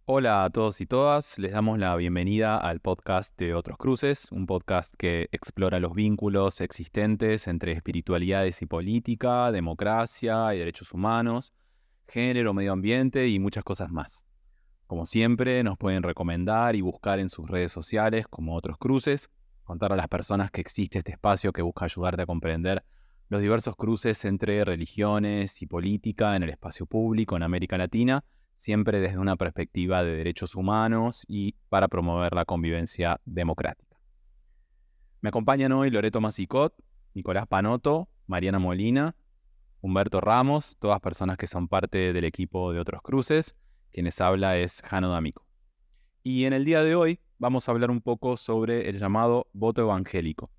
Hola a todos y todas, les damos la bienvenida al podcast de Otros Cruces, un podcast que explora los vínculos existentes entre espiritualidades y política, democracia y derechos humanos, género, medio ambiente y muchas cosas más. Como siempre, nos pueden recomendar y buscar en sus redes sociales como Otros Cruces, contar a las personas que existe este espacio que busca ayudarte a comprender los diversos cruces entre religiones y política en el espacio público en América Latina, siempre desde una perspectiva de derechos humanos y para promover la convivencia democrática. Me acompañan hoy Loreto Masicot, Nicolás Panotto, Mariana Molina, Humberto Ramos, todas personas que son parte del equipo de Otros Cruces. Quienes habla es Jano D'Amico. Y en el día de hoy vamos a hablar un poco sobre el llamado voto evangélico.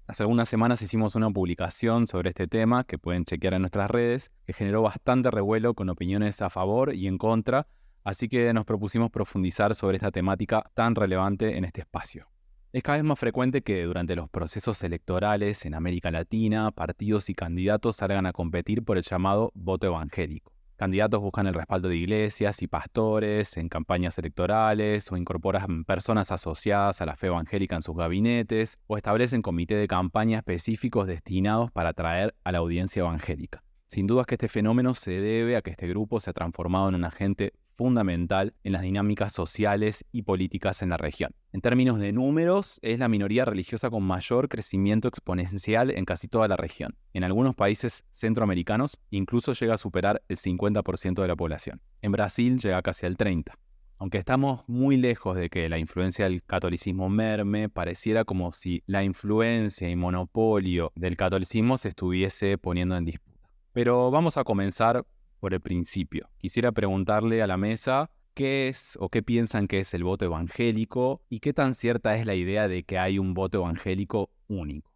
Hace algunas semanas hicimos una publicación sobre este tema que pueden chequear en nuestras redes, que generó bastante revuelo con opiniones a favor y en contra, así que nos propusimos profundizar sobre esta temática tan relevante en este espacio. Es cada vez más frecuente que durante los procesos electorales en América Latina, partidos y candidatos salgan a competir por el llamado voto evangélico. Candidatos buscan el respaldo de iglesias y pastores en campañas electorales o incorporan personas asociadas a la fe evangélica en sus gabinetes o establecen comités de campaña específicos destinados para atraer a la audiencia evangélica. Sin duda es que este fenómeno se debe a que este grupo se ha transformado en un agente fundamental en las dinámicas sociales y políticas en la región. En términos de números, es la minoría religiosa con mayor crecimiento exponencial en casi toda la región. En algunos países centroamericanos incluso llega a superar el 50% de la población. En Brasil llega casi al 30%. Aunque estamos muy lejos de que la influencia del catolicismo merme, pareciera como si la influencia y monopolio del catolicismo se estuviese poniendo en disputa. Pero vamos a comenzar por el principio. Quisiera preguntarle a la mesa qué es o qué piensan que es el voto evangélico y qué tan cierta es la idea de que hay un voto evangélico único.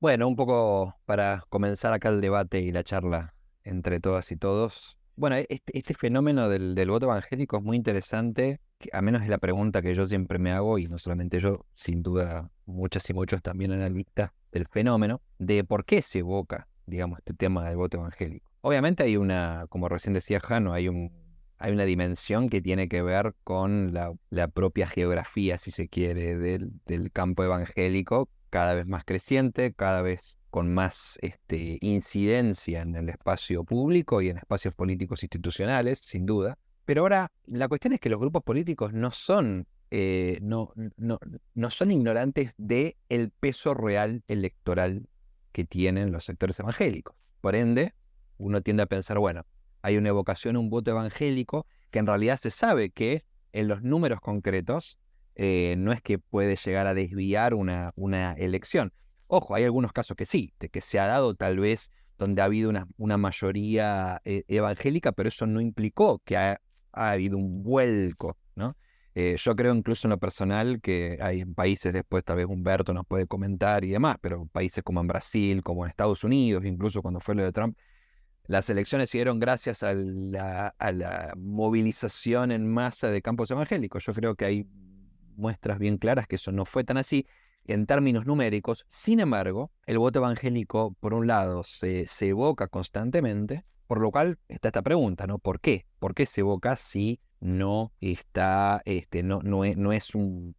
Bueno, un poco para comenzar acá el debate y la charla entre todas y todos. Bueno, este fenómeno del voto evangélico es muy interesante, que a menos es la pregunta que yo siempre me hago, y no solamente yo, sin duda muchas y muchos también analistas del fenómeno, de por qué se evoca, digamos, este tema del voto evangélico. Obviamente hay una, como recién decía Jano, hay una dimensión que tiene que ver con la propia geografía, si se quiere, del campo evangélico, cada vez más creciente, cada vez con más incidencia en el espacio público y en espacios políticos institucionales, sin duda. Pero ahora la cuestión es que los grupos políticos no son ignorantes del peso real electoral que tienen los sectores evangélicos. Por ende, uno tiende a pensar, bueno, hay una evocación, un voto evangélico, que en realidad se sabe que en los números concretos no es que puede llegar a desviar una elección. Ojo, hay algunos casos que sí, de que se ha dado tal vez donde ha habido una mayoría evangélica, pero eso no implicó que ha habido un vuelco, ¿no? Yo creo incluso en lo personal que hay países, después tal vez Humberto nos puede comentar y demás, pero países como en Brasil, como en Estados Unidos, incluso cuando fue lo de Trump, las elecciones se dieron gracias a la movilización en masa de campos evangélicos. Yo creo que hay muestras bien claras que eso no fue tan así en términos numéricos. Sin embargo, el voto evangélico, por un lado, se evoca constantemente, por lo cual está esta pregunta, ¿no? ¿Por qué? ¿Por qué se evoca si no está, no es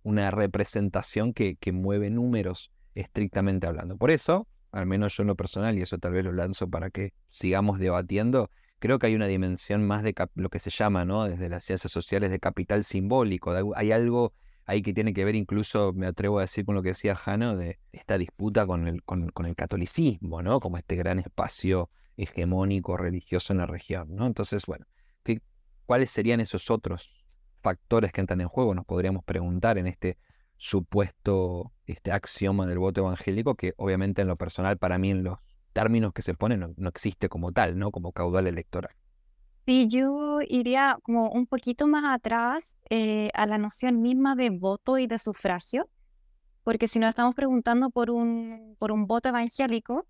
una representación que mueve números estrictamente hablando? Por eso, al menos yo en lo personal, y eso tal vez lo lanzo para que sigamos debatiendo, creo que hay una dimensión más de lo que se llama, ¿no? Desde las ciencias sociales, de capital simbólico. Hay algo ahí que tiene que ver, incluso me atrevo a decir, con lo que decía Jano, de esta disputa con el catolicismo, ¿no? Como este gran espacio hegemónico religioso en la región, ¿no? Entonces, bueno, ¿qué, ¿cuáles serían esos otros factores que entran en juego? Nos podríamos preguntar en este supuesto axioma del voto evangélico, que obviamente en lo personal, para mí, en los términos que se ponen, no existe como tal, ¿no? Como caudal electoral. Sí, yo iría como un poquito más atrás a la noción misma de voto y de sufragio, porque si nos estamos preguntando por un voto evangélico,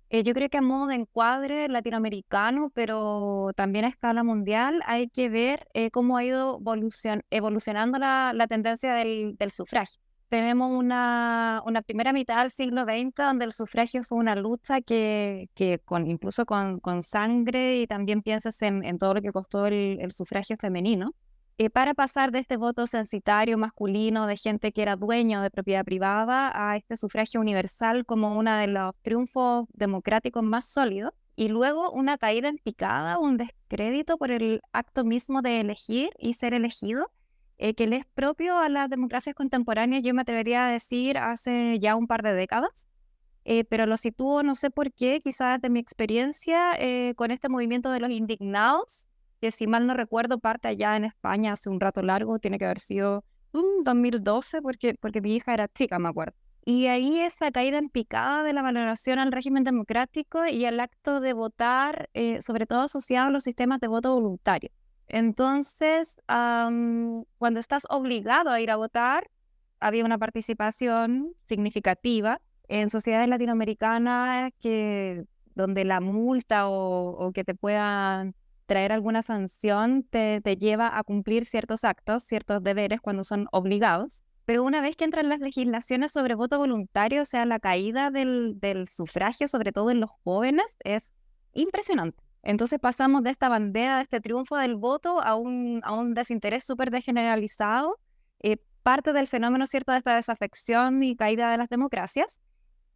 yo creo que a modo de encuadre latinoamericano, pero también a escala mundial, hay que ver cómo ha ido evolucionando la tendencia del sufragio. Tenemos una primera mitad del siglo XX donde el sufragio fue una lucha que incluso con sangre, y también piensas en todo lo que costó el sufragio femenino. para pasar de este voto censitario masculino de gente que era dueño de propiedad privada a este sufragio universal como uno de los triunfos democráticos más sólidos, y luego una caída en picada, un descrédito por el acto mismo de elegir y ser elegido, que le es propio a las democracias contemporáneas, yo me atrevería a decir, hace ya un par de décadas. Pero lo sitúo, no sé por qué, quizás de mi experiencia, con este movimiento de los indignados, que si mal no recuerdo parte allá en España hace un rato largo, tiene que haber sido 2012, porque mi hija era chica, me acuerdo. Y ahí esa caída en picada de la valoración al régimen democrático y al acto de votar, sobre todo asociado a los sistemas de voto voluntario. Entonces, cuando estás obligado a ir a votar, había una participación significativa en sociedades latinoamericanas donde la multa o que te puedan traer alguna sanción te lleva a cumplir ciertos actos, ciertos deberes cuando son obligados. Pero una vez que entran las legislaciones sobre voto voluntario, o sea, la caída del sufragio, sobre todo en los jóvenes, es impresionante. Entonces pasamos de esta bandera, de este triunfo del voto, a un desinterés súper degeneralizado, parte del fenómeno, ¿cierto?, de esta desafección y caída de las democracias.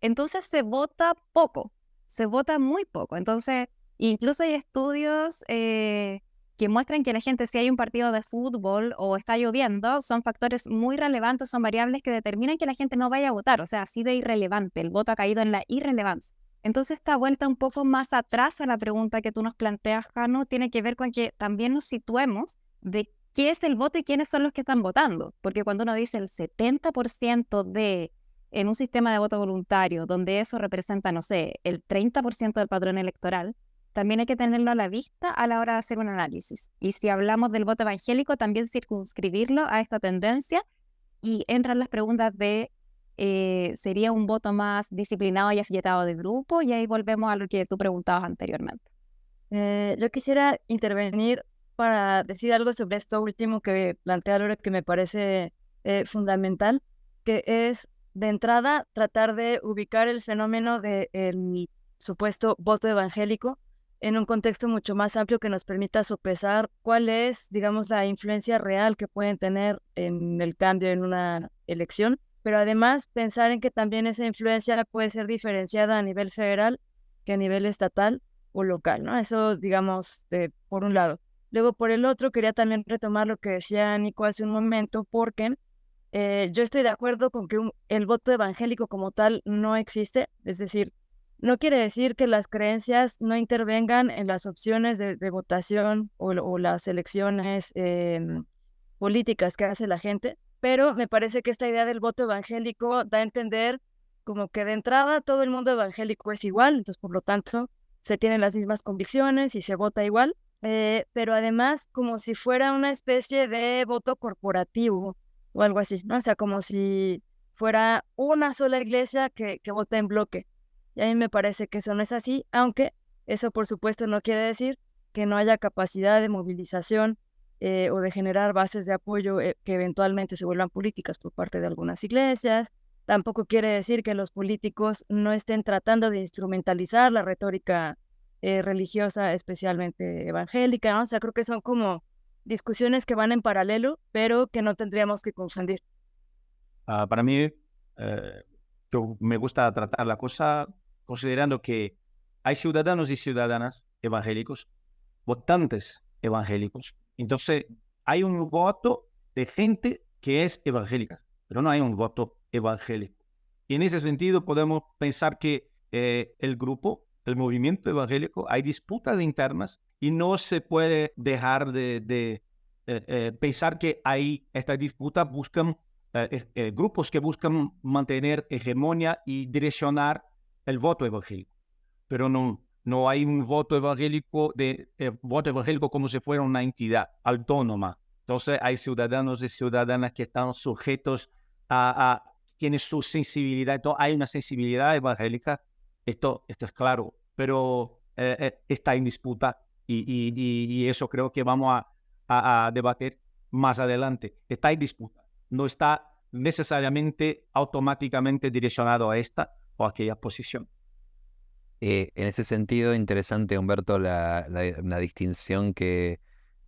Entonces se vota poco, se vota muy poco. Entonces, incluso hay estudios que muestran que la gente, si hay un partido de fútbol o está lloviendo, son factores muy relevantes, son variables que determinan que la gente no vaya a votar. O sea, así de irrelevante, el voto ha caído en la irrelevancia. Entonces, esta vuelta un poco más atrás a la pregunta que tú nos planteas, Jano, tiene que ver con que también nos situemos de qué es el voto y quiénes son los que están votando. Porque cuando uno dice el 70% en un sistema de voto voluntario, donde eso representa, no sé, el 30% del padrón electoral, también hay que tenerlo a la vista a la hora de hacer un análisis. Y si hablamos del voto evangélico, también circunscribirlo a esta tendencia, y entran las preguntas de ¿sería un voto más disciplinado y afiatado de grupo? Y ahí volvemos a lo que tú preguntabas anteriormente. Yo quisiera intervenir para decir algo sobre esto último que plantea Laura, que me parece fundamental, que es, de entrada, tratar de ubicar el fenómeno del supuesto voto evangélico en un contexto mucho más amplio que nos permita sopesar cuál es, digamos, la influencia real que pueden tener en el cambio en una elección, pero además pensar en que también esa influencia puede ser diferenciada a nivel federal que a nivel estatal o local, ¿no? Eso, digamos, por un lado. Luego, por el otro, quería también retomar lo que decía Nico hace un momento, porque yo estoy de acuerdo con que el voto evangélico como tal no existe, es decir, no quiere decir que las creencias no intervengan en las opciones de votación o las elecciones políticas que hace la gente, pero me parece que esta idea del voto evangélico da a entender como que de entrada todo el mundo evangélico es igual, entonces por lo tanto se tienen las mismas convicciones y se vota igual, pero además como si fuera una especie de voto corporativo o algo así, ¿no? O sea, como si fuera una sola iglesia que vota en bloque. Y a mí me parece que eso no es así, aunque eso por supuesto no quiere decir que no haya capacidad de movilización o de generar bases de apoyo que eventualmente se vuelvan políticas por parte de algunas iglesias. Tampoco quiere decir que los políticos no estén tratando de instrumentalizar la retórica religiosa, especialmente evangélica, ¿no? O sea, creo que son como discusiones que van en paralelo, pero que no tendríamos que confundir. Para mí, yo me gusta tratar la cosa considerando que hay ciudadanos y ciudadanas evangélicos, votantes evangélicos. Entonces, hay un voto de gente que es evangélica, pero no hay un voto evangélico. Y en ese sentido podemos pensar que el grupo, el movimiento evangélico, hay disputas internas y no se puede dejar de pensar que hay estas disputas buscan grupos que buscan mantener hegemonía y direccionar el voto evangélico. Pero no hay un voto evangélico como si fuera una entidad autónoma. Entonces hay ciudadanos y ciudadanas que están sujetos tienen su sensibilidad. Entonces, hay una sensibilidad evangélica, esto es claro, pero está en disputa y eso creo que vamos a debatir más adelante. Está en disputa, no está necesariamente automáticamente direccionado a esta o a aquella posición. En ese sentido, interesante, Humberto, la distinción que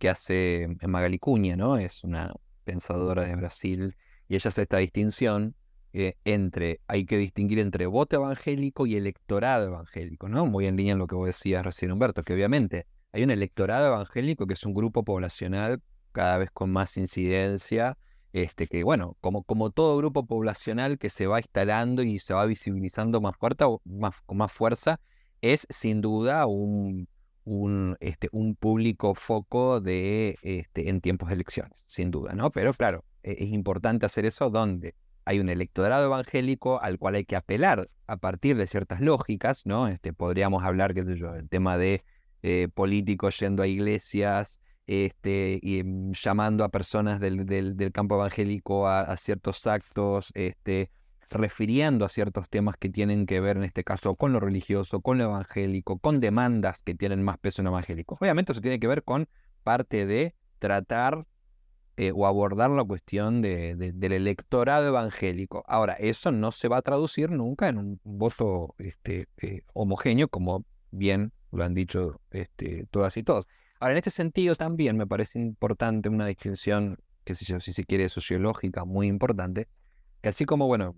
que hace Magali Cunha, ¿no? Es una pensadora de Brasil y ella hace esta distinción hay que distinguir entre voto evangélico y electorado evangélico, ¿no? Muy en línea en lo que vos decías recién, Humberto, que obviamente hay un electorado evangélico que es un grupo poblacional cada vez con más incidencia, que bueno, como todo grupo poblacional que se va instalando y se va visibilizando más fuerte, con más fuerza, es sin duda un público foco en tiempos de elecciones, sin duda, ¿no? Pero claro, es importante hacer eso donde hay un electorado evangélico al cual hay que apelar a partir de ciertas lógicas, ¿no? Podríamos hablar, qué sé yo, el tema de políticos yendo a iglesias, llamando a personas del campo evangélico a ciertos actos, refiriendo a ciertos temas que tienen que ver, en este caso, con lo religioso, con lo evangélico, con demandas que tienen más peso en evangélico. Obviamente eso tiene que ver con parte de tratar o abordar la cuestión del electorado evangélico. Ahora, eso no se va a traducir nunca en un voto homogéneo, como bien lo han dicho todas y todos. Ahora, en este sentido también me parece importante una distinción, que si se quiere, sociológica, muy importante, que así como, bueno,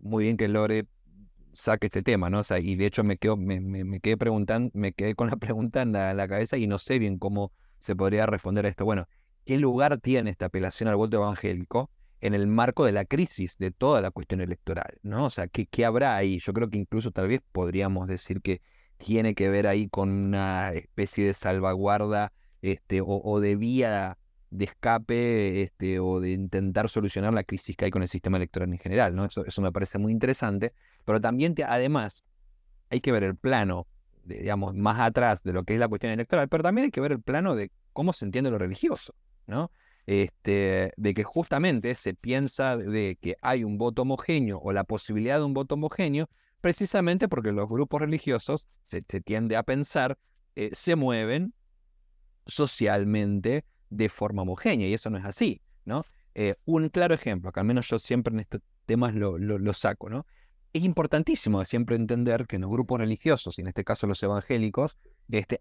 muy bien que Lore saque este tema, ¿no? O sea, y de hecho me quedé preguntando, me quedé con la pregunta en la cabeza y no sé bien cómo se podría responder a esto. Bueno, ¿qué lugar tiene esta apelación al voto evangélico en el marco de la crisis de toda la cuestión electoral, ¿no? O sea, ¿qué habrá ahí? Yo creo que incluso tal vez podríamos decir que tiene que ver ahí con una especie de salvaguarda o de vía de escape o de intentar solucionar la crisis que hay con el sistema electoral en general, ¿no? Eso me parece muy interesante, pero también además hay que ver el plano, digamos, más atrás de lo que es la cuestión electoral, pero también hay que ver el plano de cómo se entiende lo religioso, ¿no? De que justamente se piensa de que hay un voto homogéneo o la posibilidad de un voto homogéneo, precisamente porque los grupos religiosos se tiende a pensar, se mueven socialmente de forma homogénea, y eso no es así, ¿no? Un claro ejemplo, que al menos yo siempre en estos temas lo saco, ¿no? Es importantísimo siempre entender que los grupos religiosos, y en este caso los evangélicos,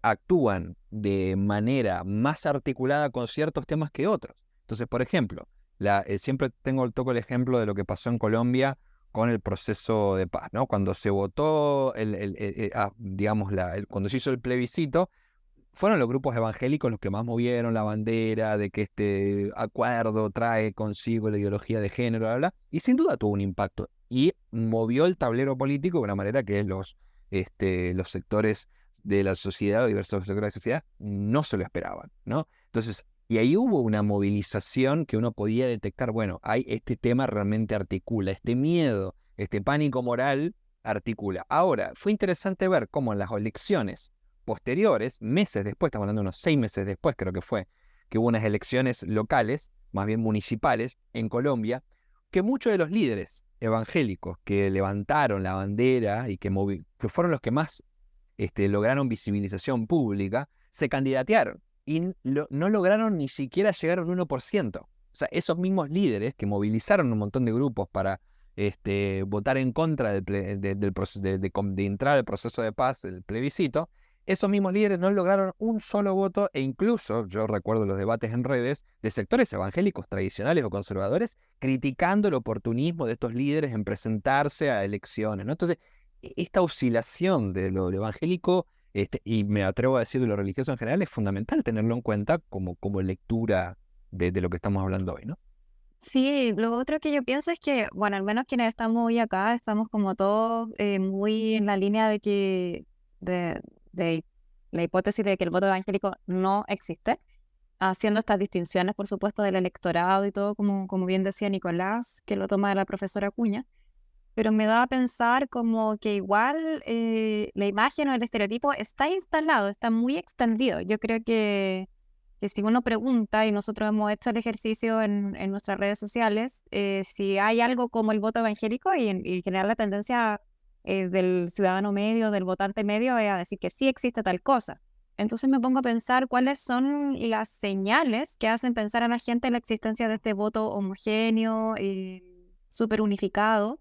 actúan de manera más articulada con ciertos temas que otros. Entonces, por ejemplo, siempre toco el ejemplo de lo que pasó en Colombia con el proceso de paz, ¿no? Cuando se votó, cuando se hizo el plebiscito, fueron los grupos evangélicos los que más movieron la bandera de que este acuerdo trae consigo la ideología de género, bla, bla, y sin duda tuvo un impacto y movió el tablero político de una manera que los sectores de la sociedad, o diversos sectores de la sociedad, no se lo esperaban, ¿no? Entonces, y ahí hubo una movilización que uno podía detectar, bueno, este tema realmente articula, este miedo, este pánico moral articula. Ahora, fue interesante ver cómo en las elecciones posteriores, meses después, estamos hablando de unos 6 meses después, creo que fue, que hubo unas elecciones locales, más bien municipales, en Colombia, que muchos de los líderes evangélicos que levantaron la bandera y que fueron los que más lograron visibilización pública, se candidatearon y no lograron ni siquiera llegar a un 1%. O sea, esos mismos líderes que movilizaron un montón de grupos para votar en contra de entrar al proceso de paz, el plebiscito, esos mismos líderes no lograron un solo voto, e incluso yo recuerdo los debates en redes de sectores evangélicos tradicionales o conservadores criticando el oportunismo de estos líderes en presentarse a elecciones, ¿no? Entonces, esta oscilación de lo evangélico, y me atrevo a decir de lo religioso en general, es fundamental tenerlo en cuenta como lectura de lo que estamos hablando hoy, ¿no? Sí, lo otro que yo pienso es que, bueno, al menos quienes estamos hoy acá, estamos como todos muy en la línea de que de la hipótesis de que el voto evangélico no existe, haciendo estas distinciones, por supuesto, del electorado y todo, como bien decía Nicolás, que lo toma de la profesora Acuña, pero me da a pensar como que igual la imagen o el estereotipo está instalado, está muy extendido. Yo creo que si uno pregunta, y nosotros hemos hecho el ejercicio en nuestras redes sociales, si hay algo como el voto evangélico, y en general la tendencia del ciudadano medio, del votante medio, es a decir que sí existe tal cosa. Entonces me pongo a pensar cuáles son las señales que hacen pensar a la gente en la existencia de este voto homogéneo, súper unificado.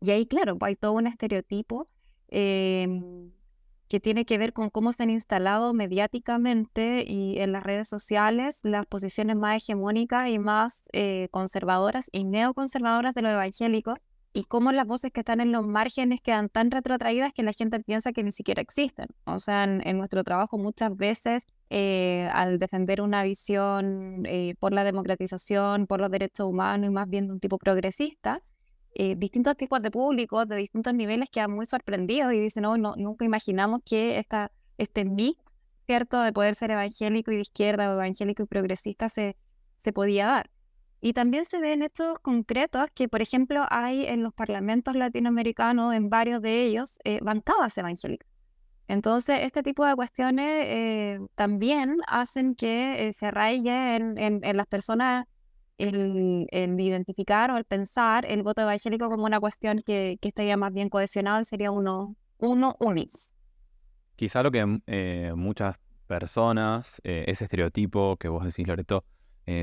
Y ahí, claro, pues hay todo un estereotipo que que tiene que ver con cómo se han instalado mediáticamente y en las redes sociales las posiciones más hegemónicas y más conservadoras y neoconservadoras de los evangélicos, y cómo las voces que están en los márgenes quedan tan retrotraídas que la gente piensa que ni siquiera existen. O sea, en nuestro trabajo muchas veces, al defender una visión por la democratización, por los derechos humanos y más bien de un tipo progresista, distintos tipos de públicos de distintos niveles quedan muy sorprendidos y dicen, no, nunca imaginamos que este mix, ¿cierto?, de poder ser evangélico y de izquierda o evangélico y progresista se podía dar. Y también se ven hechos concretos que, por ejemplo, hay en los parlamentos latinoamericanos, en varios de ellos, bancadas evangélicas. Entonces, este tipo de cuestiones también hacen que se arraigue en las personas el identificar o el pensar el voto evangélico como una cuestión que estaría más bien cohesionada, sería uno unis. Quizá lo que muchas personas, ese estereotipo que vos decís, Loreto,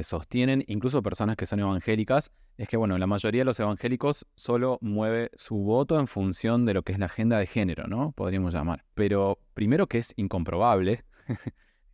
sostienen, incluso personas que son evangélicas, es que, bueno, la mayoría de los evangélicos solo mueve su voto en función de lo que es la agenda de género, ¿no? Podríamos llamar. Pero primero que es incomprobable,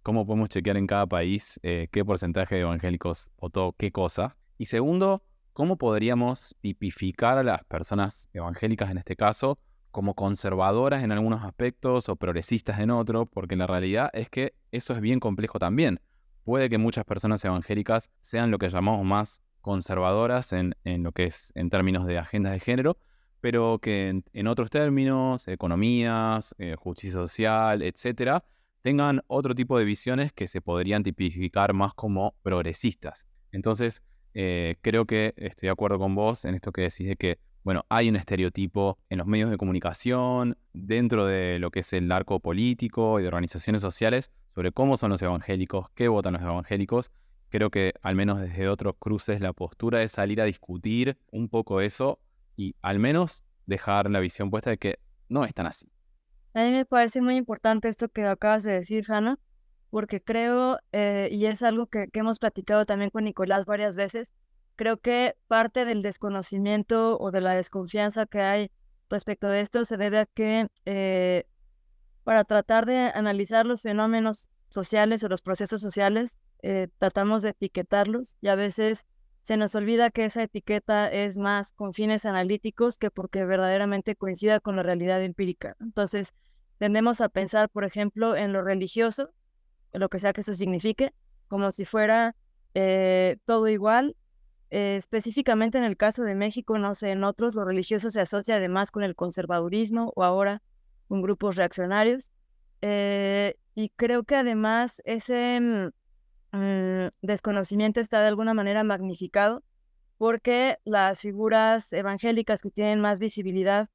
¿cómo podemos chequear en cada país qué porcentaje de evangélicos votó qué cosa? Y segundo, ¿cómo podríamos tipificar a las personas evangélicas en este caso como conservadoras en algunos aspectos o progresistas en otros? Porque la realidad es que eso es bien complejo también. Puede que muchas personas evangélicas sean lo que llamamos más conservadoras en lo que es en términos de agendas de género, pero que en otros términos, economías, justicia social, etcétera, tengan otro tipo de visiones que se podrían tipificar más como progresistas. Entonces, creo que estoy de acuerdo con vos en esto que decís de que, bueno, hay un estereotipo en los medios de comunicación, dentro de lo que es el arco político y de organizaciones sociales, sobre cómo son los evangélicos, qué votan los evangélicos. Creo que, al menos desde Otros Cruces, la postura es salir a discutir un poco eso y al menos dejar la visión puesta de que no es tan así. A mí me parece muy importante esto que acabas de decir, Hannah, porque creo, y es algo que hemos platicado también con Nicolás varias veces, creo que parte del desconocimiento o de la desconfianza que hay respecto de esto se debe a que para tratar de analizar los fenómenos sociales o los procesos sociales, tratamos de etiquetarlos y a veces se nos olvida que esa etiqueta es más con fines analíticos que porque verdaderamente coincida con la realidad empírica. Entonces, tendemos a pensar, por ejemplo, en lo religioso, en lo que sea que eso signifique, como si fuera todo igual. Específicamente en el caso de México, no sé, en otros lo religioso se asocia además con el conservadurismo o ahora con grupos reaccionarios. Y creo que además ese desconocimiento está de alguna manera magnificado porque las figuras evangélicas que tienen más visibilidad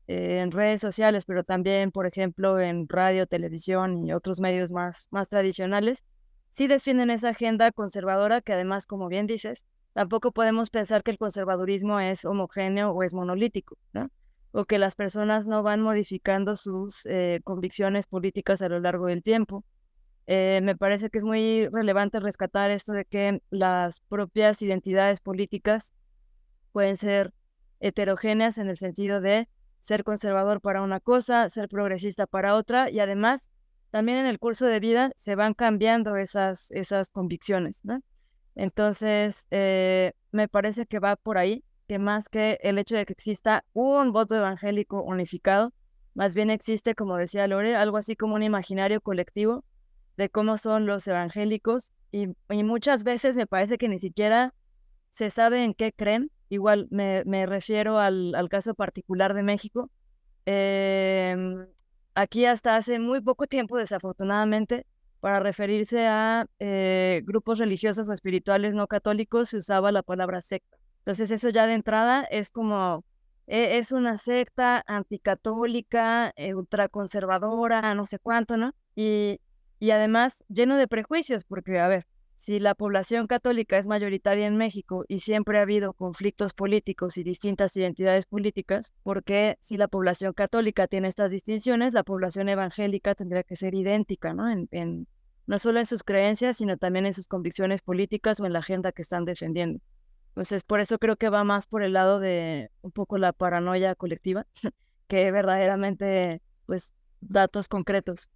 en redes sociales, pero también, por ejemplo, en radio, televisión y otros medios más tradicionales, sí defienden esa agenda conservadora que además, como bien dices, tampoco podemos pensar que el conservadurismo es homogéneo o es monolítico, ¿no? O que las personas no van modificando sus convicciones políticas a lo largo del tiempo. Me parece que es muy relevante rescatar esto de que las propias identidades políticas pueden ser heterogéneas en el sentido de ser conservador para una cosa, ser progresista para otra, y además también en el curso de vida se van cambiando esas convicciones, ¿no? Entonces, me parece que va por ahí, que más que el hecho de que exista un voto evangélico unificado, más bien existe, como decía Lore, algo así como un imaginario colectivo de cómo son los evangélicos y muchas veces me parece que ni siquiera se sabe en qué creen. Igual me refiero al caso particular de México. Aquí hasta hace muy poco tiempo, desafortunadamente, para referirse a grupos religiosos o espirituales no católicos se usaba la palabra secta. Entonces eso ya de entrada es como, es una secta anticatólica, ultraconservadora, no sé cuánto, ¿no? Y además lleno de prejuicios, porque, a ver, si la población católica es mayoritaria en México y siempre ha habido conflictos políticos y distintas identidades políticas, ¿por qué si la población católica tiene estas distinciones, la población evangélica tendría que ser idéntica, ¿no? No solo en sus creencias, sino también en sus convicciones políticas o en la agenda que están defendiendo. Entonces, por eso creo que va más por el lado de un poco la paranoia colectiva, que verdaderamente, pues, datos concretos.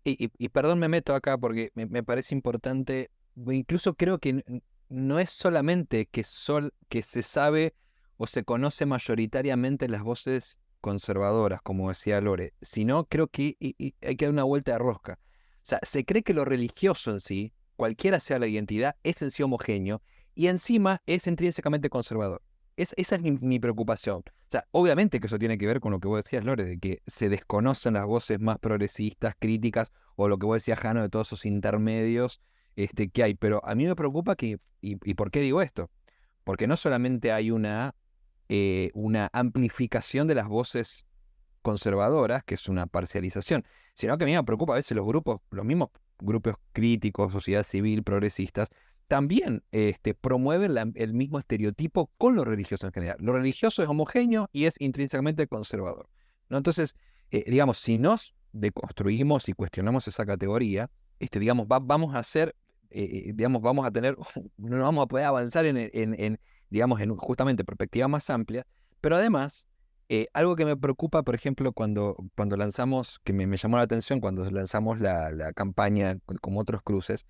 Y perdón, me meto acá porque me parece importante, incluso creo que no es solamente que se sabe o se conoce mayoritariamente las voces conservadoras, como decía Lore, sino creo que hay que dar una vuelta de rosca. O sea, se cree que lo religioso en sí, cualquiera sea la identidad, es en sí homogéneo y encima es intrínsecamente conservador. Esa es mi preocupación. O sea, obviamente que eso tiene que ver con lo que vos decías, Lore, de que se desconocen las voces más progresistas, críticas, o lo que vos decías, Jano, de todos esos intermedios que hay. Pero a mí me preocupa ¿y por qué digo esto? Porque no solamente hay una amplificación de las voces conservadoras, que es una parcialización, sino que a mí me preocupa a veces los mismos grupos críticos, sociedad civil, progresistas, también promueven el mismo estereotipo con lo religioso en general. Lo religioso es homogéneo y es intrínsecamente conservador, ¿no? Entonces, digamos, si nos deconstruimos y cuestionamos esa categoría, digamos, vamos a hacer, digamos, vamos a tener, no vamos a poder avanzar digamos, en justamente perspectivas más amplias, pero además, algo que me preocupa, por ejemplo, cuando lanzamos, que me llamó la atención cuando lanzamos la campaña como otros cruces,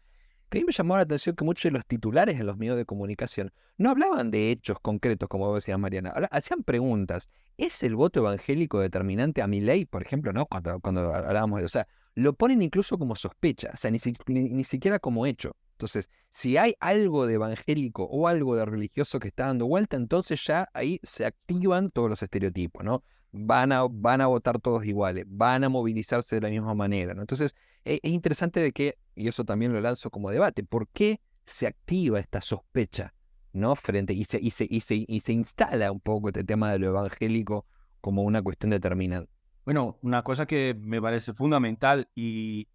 que a mí me llamó la atención que muchos de los titulares en los medios de comunicación no hablaban de hechos concretos, como vos decías, Mariana. Hacían preguntas. ¿Es el voto evangélico determinante a Milei, por ejemplo, no? Cuando hablábamos de... O sea, lo ponen incluso como sospecha, o sea, ni siquiera como hecho. Entonces, si hay algo de evangélico o algo de religioso que está dando vuelta, entonces ya ahí se activan todos los estereotipos, ¿no? Van a votar todos iguales, van a movilizarse de la misma manera, ¿no? Entonces, es interesante de que, y eso también lo lanzo como debate, ¿por qué se activa esta sospecha, ¿no? Y se instala un poco este tema de lo evangélico como una cuestión determinante? Bueno, una cosa que me parece fundamental y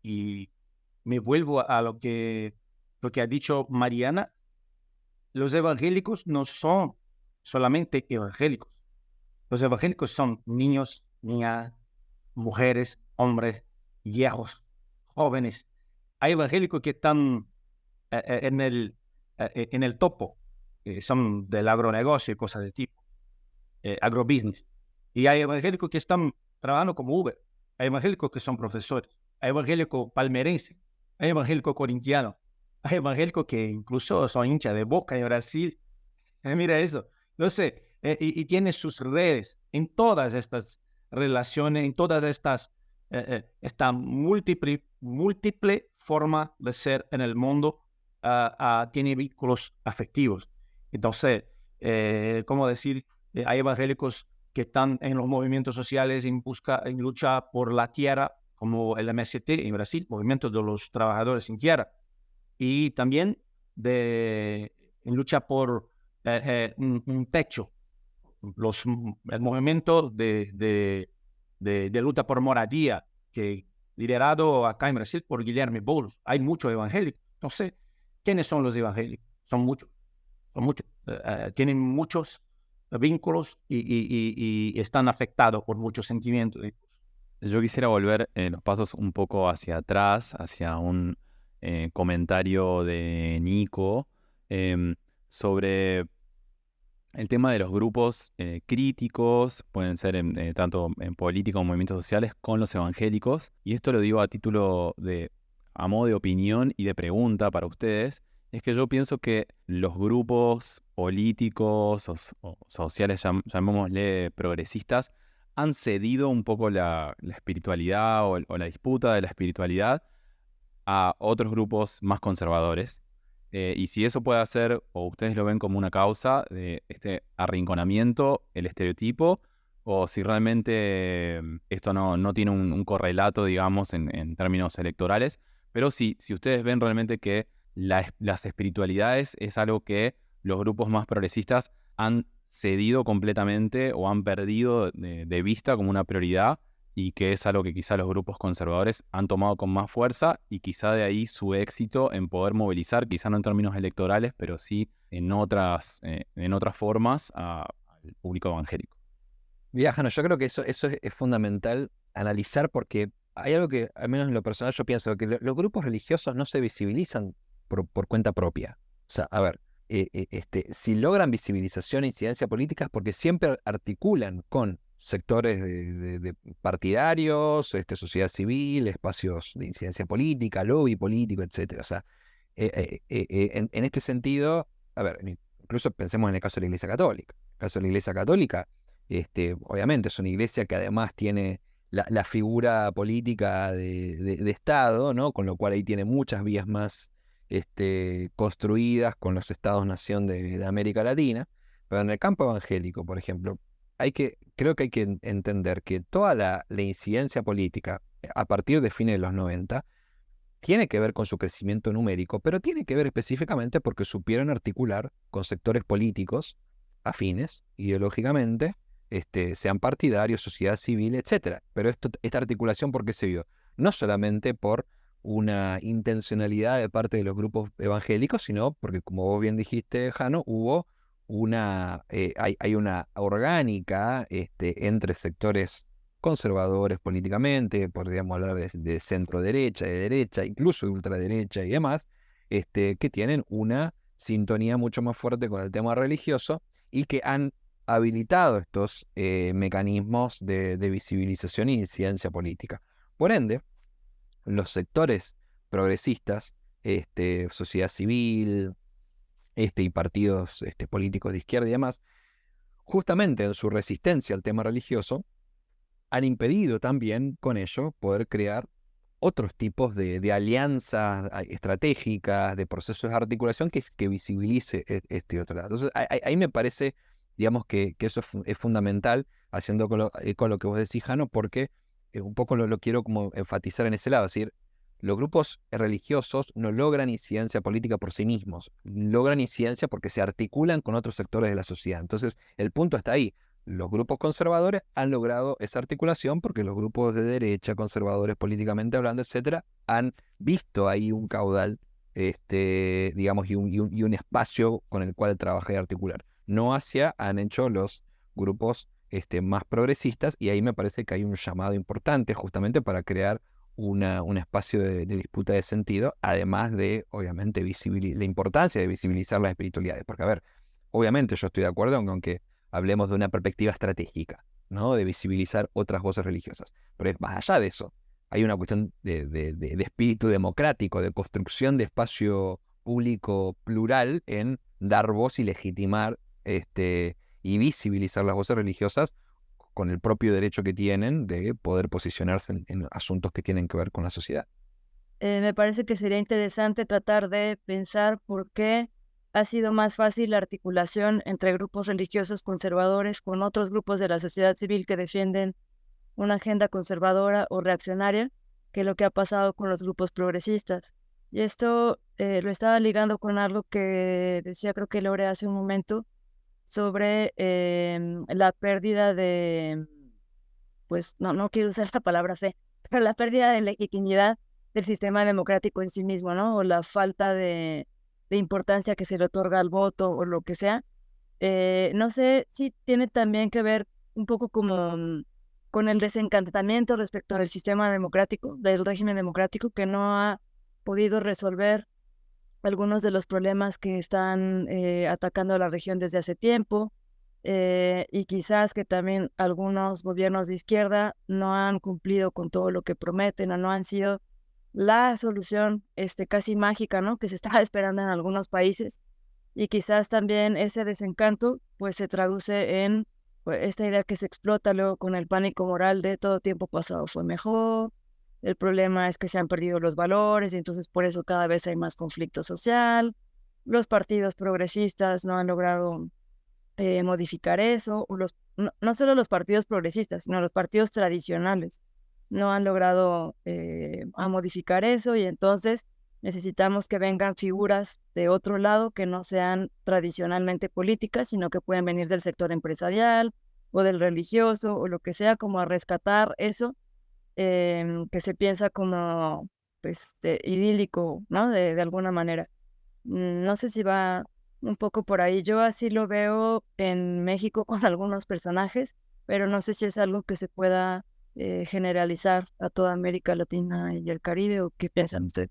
me vuelvo a lo que ha dicho Mariana, los evangélicos no son solamente evangélicos. Los evangélicos son niños, niñas, mujeres, hombres, viejos, jóvenes. Hay evangélicos que están en el topo, son del agronegocio y cosas del tipo, agrobusiness. Y hay evangélicos que están trabajando como Uber. Hay evangélicos que son profesores. Hay evangélicos palmerenses. Hay evangélicos corintianos. Hay evangélicos que incluso son hinchas de Boca en Brasil. Mira eso. Entonces, y tiene sus redes en todas estas relaciones, en todas esta múltiple forma de ser en el mundo, tiene vínculos afectivos. Entonces, ¿cómo decir? Hay evangélicos que están en los movimientos sociales en lucha por la tierra, como el MST en Brasil, Movimiento de los Trabajadores sin Tierra, y también en lucha por un techo, el movimiento de lucha por moradía, que liderado acá en Brasil por Guilherme Boulos. Hay muchos evangélicos. No sé, ¿quiénes son los evangélicos? Son muchos. Tienen muchos vínculos y están afectados por muchos sentimientos. Yo quisiera volver los pasos un poco hacia atrás, hacia un comentario de Nico sobre el tema de los grupos críticos, pueden ser tanto en política como en movimientos sociales, con los evangélicos. Y esto lo digo a modo de opinión y de pregunta para ustedes. Es que yo pienso que los grupos políticos o sociales, llamémosle progresistas, han cedido un poco la espiritualidad o la disputa de la espiritualidad a otros grupos más conservadores. Y si eso puede hacer, o ustedes lo ven como una causa de este arrinconamiento, el estereotipo, o si realmente esto no tiene un correlato, digamos, en términos electorales, pero si ustedes ven realmente que las espiritualidades es algo que los grupos más progresistas han cedido completamente o han perdido de vista como una prioridad, y que es algo que quizá los grupos conservadores han tomado con más fuerza, y quizá de ahí su éxito en poder movilizar, quizá no en términos electorales, pero sí en otras formas al público evangélico. Jano, yo creo que eso es fundamental analizar, porque hay algo que, al menos en lo personal, yo pienso que los grupos religiosos no se visibilizan por cuenta propia. O sea, a ver, si logran visibilización e incidencia política es porque siempre articulan con sectores de partidarios, sociedad civil, espacios de incidencia política, lobby político, etcétera. O sea, en este sentido, a ver, incluso pensemos en el caso de la Iglesia Católica. El caso de la Iglesia Católica, obviamente es una iglesia que además tiene la figura política de Estado, ¿no? Con lo cual ahí tiene muchas vías más construidas con los estados-nación de América Latina. Pero en el campo evangélico, por ejemplo, creo que hay que entender que toda la incidencia política a partir de fines de los 90 tiene que ver con su crecimiento numérico, pero tiene que ver específicamente porque supieron articular con sectores políticos afines, ideológicamente, sean partidarios, sociedad civil, etc. Pero esta articulación, ¿por qué se vio? No solamente por una intencionalidad de parte de los grupos evangélicos, sino porque, como vos bien dijiste, Jano, hay una orgánica entre sectores conservadores políticamente, podríamos hablar de centro derecha, de derecha, incluso de ultraderecha y demás, que tienen una sintonía mucho más fuerte con el tema religioso y que han habilitado estos mecanismos de visibilización e incidencia política. Por ende, los sectores progresistas, sociedad civil, y partidos políticos de izquierda y demás, justamente en su resistencia al tema religioso, han impedido también con ello poder crear otros tipos de alianzas estratégicas, de procesos de articulación que visibilice este otro lado. Entonces, ahí me parece, digamos, que eso es fundamental, haciendo con lo que vos decís, Jano, porque un poco lo quiero como enfatizar en ese lado, es decir, los grupos religiosos no logran incidencia política por sí mismos, logran incidencia porque se articulan con otros sectores de la sociedad. Entonces, el punto está ahí. Los grupos conservadores han logrado esa articulación porque los grupos de derecha, conservadores políticamente hablando, etcétera, han visto ahí un caudal, digamos, y un espacio con el cual trabajar y articular. No han hecho los grupos más progresistas, y ahí me parece que hay un llamado importante justamente para crear un espacio de disputa de sentido, además de, obviamente, la importancia de visibilizar las espiritualidades. Porque, a ver, obviamente yo estoy de acuerdo aunque hablemos de una perspectiva estratégica, ¿no? De visibilizar otras voces religiosas. Pero más allá de eso, hay una cuestión de espíritu democrático, de construcción de espacio público plural en dar voz y legitimar y visibilizar las voces religiosas con el propio derecho que tienen de poder posicionarse en asuntos que tienen que ver con la sociedad. Me parece que sería interesante tratar de pensar por qué ha sido más fácil la articulación entre grupos religiosos conservadores con otros grupos de la sociedad civil que defienden una agenda conservadora o reaccionaria que lo que ha pasado con los grupos progresistas. Y esto lo estaba ligando con algo que decía, creo que Lore hace un momento, sobre la pérdida de, pues no quiero usar la palabra fe, pero la pérdida de legitimidad del sistema democrático en sí mismo, ¿no? O la falta de importancia que se le otorga al voto o lo que sea. No sé si tiene también que ver un poco como con el desencantamiento respecto al sistema democrático, del régimen democrático, que no ha podido resolver algunos de los problemas que están atacando a la región desde hace tiempo, y quizás que también algunos gobiernos de izquierda no han cumplido con todo lo que prometen o no han sido la solución casi mágica, ¿no? Que se estaba esperando en algunos países, y quizás también ese desencanto pues se traduce en pues, esta idea que se explota luego con el pánico moral de todo tiempo pasado fue mejor, el problema es que se han perdido los valores y entonces por eso cada vez hay más conflicto social, los partidos progresistas no han logrado modificar eso, o no solo los partidos progresistas, sino los partidos tradicionales no han logrado a modificar eso, y entonces necesitamos que vengan figuras de otro lado que no sean tradicionalmente políticas, sino que pueden venir del sector empresarial o del religioso o lo que sea, como a rescatar eso que se piensa como pues, idílico, ¿no? De alguna manera. No sé si va un poco por ahí. Yo así lo veo en México con algunos personajes, pero no sé si es algo que se pueda generalizar a toda América Latina y el Caribe, o qué piensan ustedes.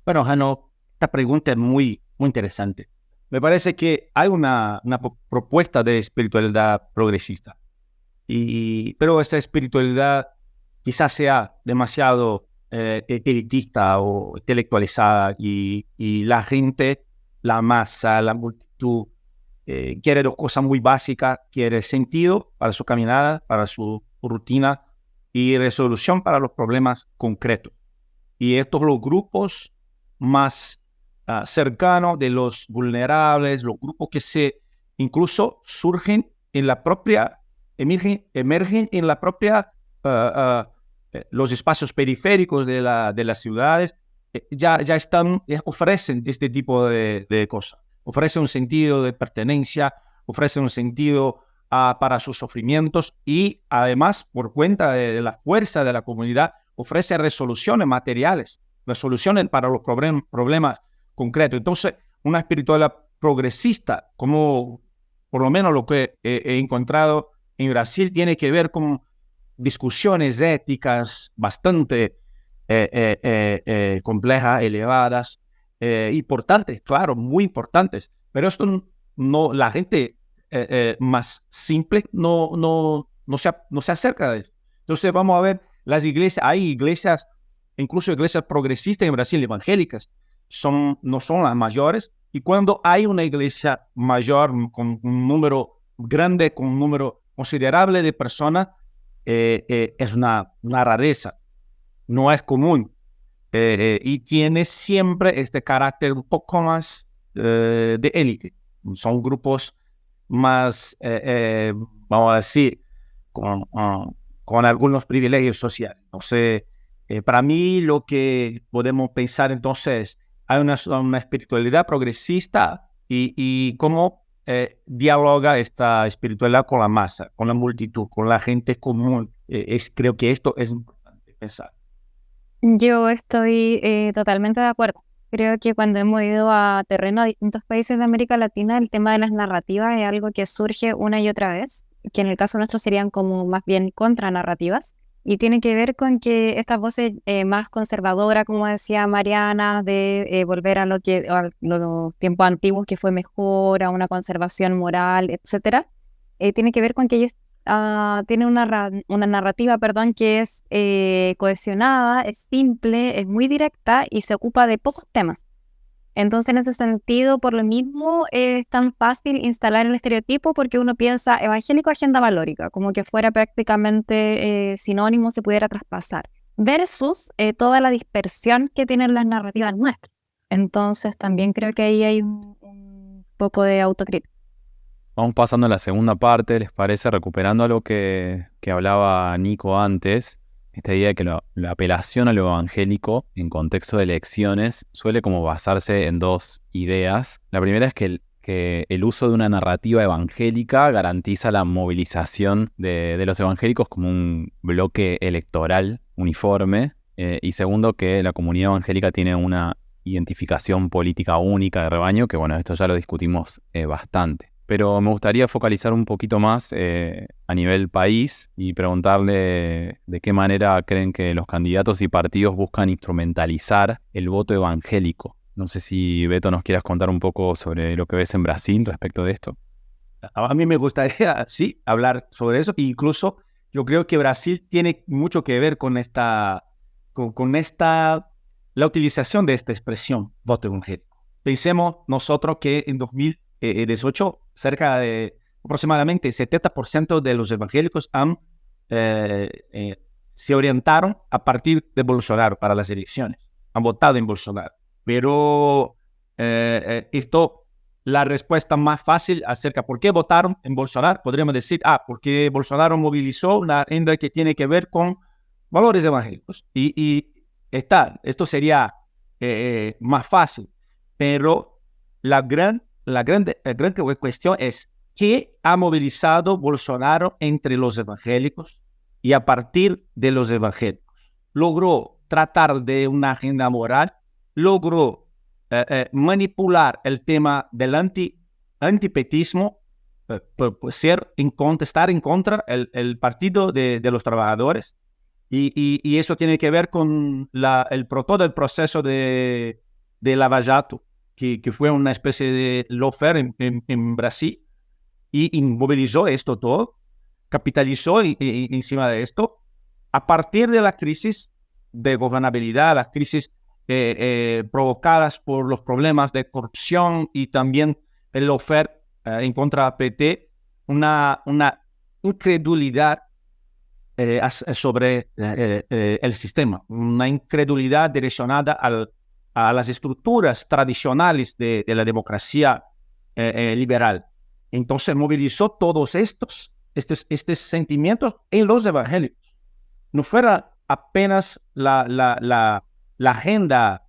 Bueno, Jano, esta pregunta es muy interesante. Me parece que hay una propuesta de espiritualidad progresista, pero esa espiritualidad quizás sea demasiado elitista o intelectualizada y la gente, la masa, la multitud, quiere dos cosas muy básicas, quiere sentido para su caminada, para su rutina y resolución para los problemas concretos. Y estos los grupos más cercanos de los vulnerables, los grupos que incluso surgen en la propia, emergen en la propia, los espacios periféricos de las ciudades, ya ofrecen este tipo de cosas. Ofrecen un sentido de pertenencia, ofrecen un sentido para sus sufrimientos y además, por cuenta de la fuerza de la comunidad, ofrece resoluciones materiales, resoluciones para los problemas concretos. Entonces, una espiritualidad progresista, como por lo menos lo que he encontrado en Brasil, tiene que ver con discusiones éticas bastante complejas, elevadas, importantes, claro, muy importantes. Pero esto no, la gente más simple no se acerca de eso. Entonces vamos a ver las iglesias, hay iglesias, incluso iglesias progresistas en Brasil, evangélicas, no son las mayores, y cuando hay una iglesia mayor con un número grande, con un número considerable de personas, es una rareza, no es común, y tiene siempre este carácter un poco más de élite. Son grupos más, vamos a decir, con algunos privilegios sociales. Entonces, para mí lo que podemos pensar entonces, hay una espiritualidad progresista y cómo dialoga esta espiritualidad con la masa, con la multitud, con la gente común. Creo que esto es importante pensar. Yo estoy totalmente de acuerdo. Creo que cuando hemos ido a terreno a distintos países de América Latina, el tema de las narrativas es algo que surge una y otra vez, que en el caso nuestro serían como más bien contranarrativas, y tiene que ver con que estas voces más conservadoras, como decía Mariana, de volver a los tiempos antiguos que fue mejor, a una conservación moral, etcétera, tiene que ver con que ellos tienen una narrativa, que es cohesionada, es simple, es muy directa y se ocupa de pocos temas. Entonces, en ese sentido, por lo mismo, es tan fácil instalar el estereotipo porque uno piensa evangélico, agenda valórica, como que fuera prácticamente sinónimo, se pudiera traspasar, versus toda la dispersión que tienen las narrativas nuestras. Entonces, también creo que ahí hay un poco de autocrítica. Vamos pasando a la segunda parte, ¿les parece? Recuperando algo que hablaba Nico antes, esta idea de que la apelación a lo evangélico en contexto de elecciones suele como basarse en dos ideas. La primera es que el uso de una narrativa evangélica garantiza la movilización de los evangélicos como un bloque electoral uniforme. Y segundo, que la comunidad evangélica tiene una identificación política única de rebaño, que bueno, esto ya lo discutimos bastante. Pero me gustaría focalizar un poquito más a nivel país y preguntarle de qué manera creen que los candidatos y partidos buscan instrumentalizar el voto evangélico. No sé si, Beto, nos quieras contar un poco sobre lo que ves en Brasil respecto de esto. A mí me gustaría, sí, hablar sobre eso. Incluso yo creo que Brasil tiene mucho que ver con la utilización de esta expresión, voto evangélico. Pensemos nosotros que en 2018, cerca de aproximadamente 70% de los evangélicos se orientaron a partir de Bolsonaro para las elecciones, han votado en Bolsonaro. Pero la respuesta más fácil acerca de por qué votaron en Bolsonaro, podríamos decir, porque Bolsonaro movilizó una agenda que tiene que ver con valores evangélicos. Esto sería más fácil, pero la gran cuestión es qué ha movilizado Bolsonaro entre los evangélicos y a partir de los evangélicos. Logró tratar de una agenda moral, logró manipular el tema del antipetismo, estar en contra el partido de los trabajadores, y eso tiene que ver con todo el proceso de Lava Jato, que fue una especie de lawfare en Brasil, y movilizó esto todo. capitalizó encima de esto a partir de la crisis de gobernabilidad, las crisis provocadas por los problemas de corrupción y también el lawfare en contra de PT, una incredulidad sobre el sistema, una incredulidad direccionada a las estructuras tradicionales de la democracia liberal. Entonces movilizó todos estos sentimientos en los evangélicos. No fuera apenas la agenda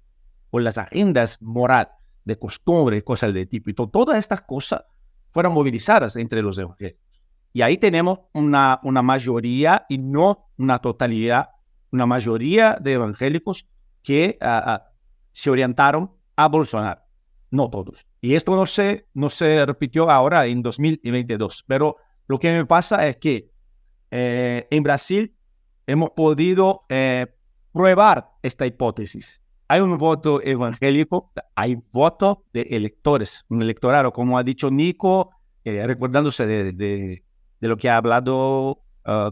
o las agendas moral de costumbre, cosas de tipo. Y todas estas cosas fueron movilizadas entre los evangélicos. Y ahí tenemos una mayoría, y no una totalidad, una mayoría de evangélicos que se orientaron a Bolsonaro. No todos. Y esto no se repitió ahora en 2022. Pero lo que me pasa es que en Brasil hemos podido probar esta hipótesis. Hay un voto evangélico, hay voto de electores, un electorado, como ha dicho Nico, recordándose de lo que ha hablado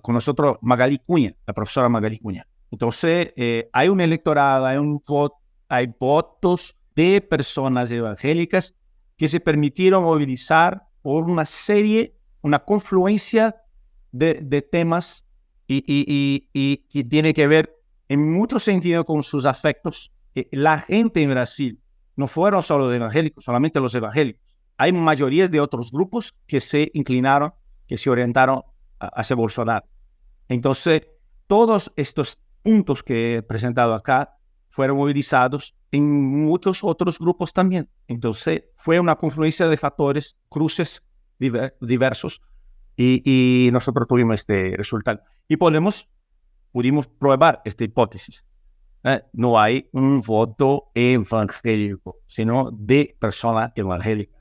con nosotros Magali Cunha, la profesora Magali Cunha. Entonces, hay un electorado, hay votos de personas evangélicas que se permitieron movilizar por una confluencia de temas y que tiene que ver en mucho sentido con sus afectos. La gente en Brasil no fueron solo de evangélicos, solamente los evangélicos. Hay mayorías de otros grupos que se inclinaron, que se orientaron hacia Bolsonaro. Entonces, todos estos puntos que he presentado acá fueron movilizados en muchos otros grupos también. Entonces, fue una confluencia de factores, cruces diversos, y nosotros tuvimos este resultado. Y pudimos probar esta hipótesis. No hay un voto evangélico, sino de personas evangélicas.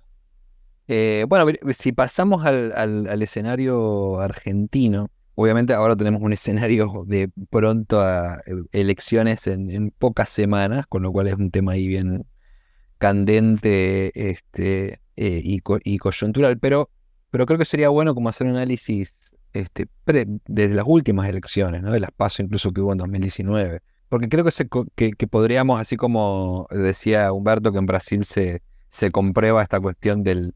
Bueno, si pasamos al escenario argentino, obviamente ahora tenemos un escenario de pronto a elecciones en pocas semanas, con lo cual es un tema ahí bien candente y coyuntural, pero creo que sería bueno como hacer un análisis desde las últimas elecciones, ¿no? De las PASO incluso que hubo en 2019, porque creo que podríamos, así como decía Humberto, que en Brasil se comprueba esta cuestión del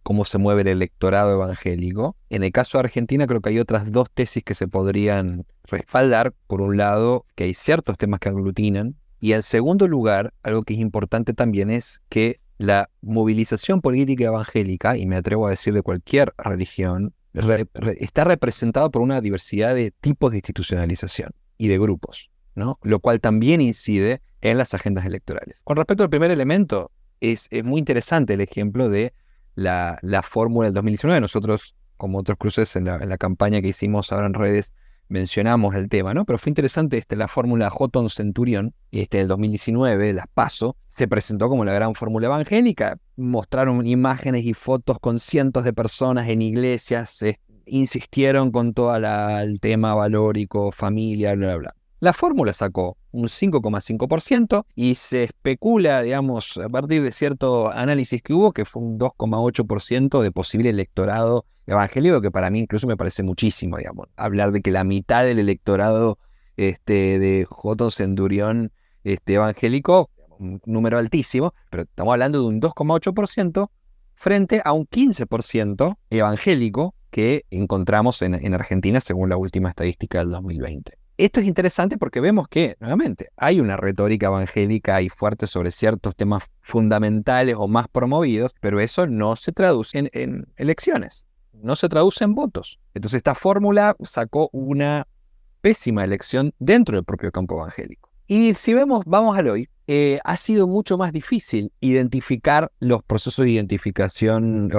cómo se mueve el electorado evangélico. En el caso de Argentina creo que hay otras dos tesis que se podrían respaldar. Por un lado, que hay ciertos temas que aglutinan, y en segundo lugar, algo que es importante también es que la movilización política evangélica, y me atrevo a decir de cualquier religión, está representada por una diversidad de tipos de institucionalización y de grupos, ¿no? Lo cual también incide en las agendas electorales. Con respecto al primer elemento, es muy interesante el ejemplo de la fórmula del 2019. Nosotros, como otros cruces en la campaña que hicimos ahora en redes, mencionamos el tema, ¿no? Pero fue interesante la fórmula Houghton Centurión, del 2019, las PASO, se presentó como la gran fórmula evangélica. Mostraron imágenes y fotos con cientos de personas en iglesias, insistieron con todo el tema valórico, familia, bla, bla, bla. La fórmula sacó un 5,5% y se especula, digamos, a partir de cierto análisis que hubo, que fue un 2,8% de posible electorado evangélico, que para mí incluso me parece muchísimo, digamos. Hablar de que la mitad del electorado de Houghton Centurión evangélico, un número altísimo, pero estamos hablando de un 2,8% frente a un 15% evangélico que encontramos en Argentina según la última estadística del 2020. Esto es interesante porque vemos que, nuevamente, hay una retórica evangélica y fuerte sobre ciertos temas fundamentales o más promovidos, pero eso no se traduce en elecciones, no se traduce en votos. Entonces esta fórmula sacó una pésima elección dentro del propio campo evangélico. Y si vamos al hoy, ha sido mucho más difícil identificar los procesos de identificación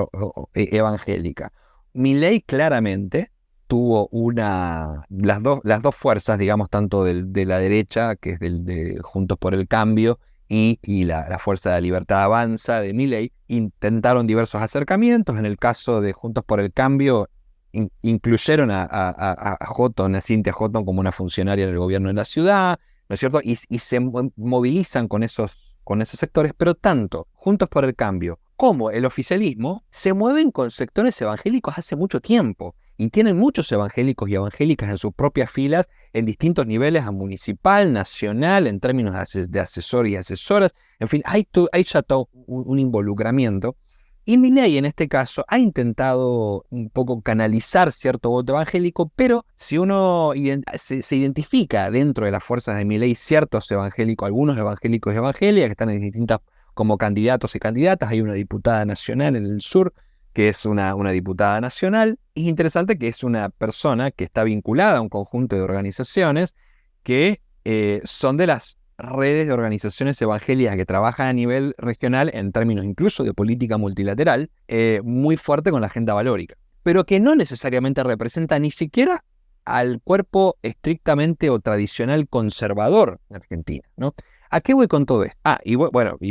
evangélica. Milei claramente tuvo las dos fuerzas, digamos, tanto de la derecha, que es de Juntos por el Cambio, y la Fuerza de la Libertad Avanza de Milei, intentaron diversos acercamientos. En el caso de Juntos por el Cambio, incluyeron a Cynthia Houghton como una funcionaria del gobierno de la ciudad, ¿no es cierto? Y se movilizan con esos sectores, pero tanto Juntos por el Cambio cómo el oficialismo se mueven con sectores evangélicos hace mucho tiempo y tienen muchos evangélicos y evangélicas en sus propias filas en distintos niveles, a municipal, nacional, en términos de asesores y asesoras. En fin, hay ya todo un involucramiento. Y Milei en este caso ha intentado un poco canalizar cierto voto evangélico, pero si uno se identifica dentro de las fuerzas de Milei ciertos evangélicos, algunos evangélicos y evangélicas que están en distintas como candidatos y candidatas, hay una diputada nacional en el sur que es una diputada nacional. Es interesante que es una persona que está vinculada a un conjunto de organizaciones que son de las redes de organizaciones evangélicas que trabajan a nivel regional en términos incluso de política multilateral, muy fuerte con la agenda valórica, pero que no necesariamente representa ni siquiera al cuerpo estrictamente o tradicional conservador de Argentina, ¿no? ¿A qué voy con todo esto?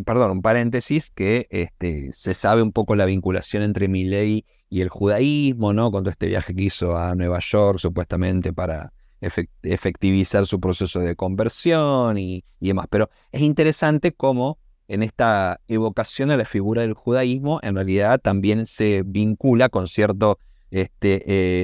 Perdón, un paréntesis, que se sabe un poco la vinculación entre Milei y el judaísmo, ¿no? Con todo este viaje que hizo a Nueva York, supuestamente para efectivizar su proceso de conversión y demás. Pero es interesante cómo en esta evocación a la figura del judaísmo, en realidad también se vincula con cierto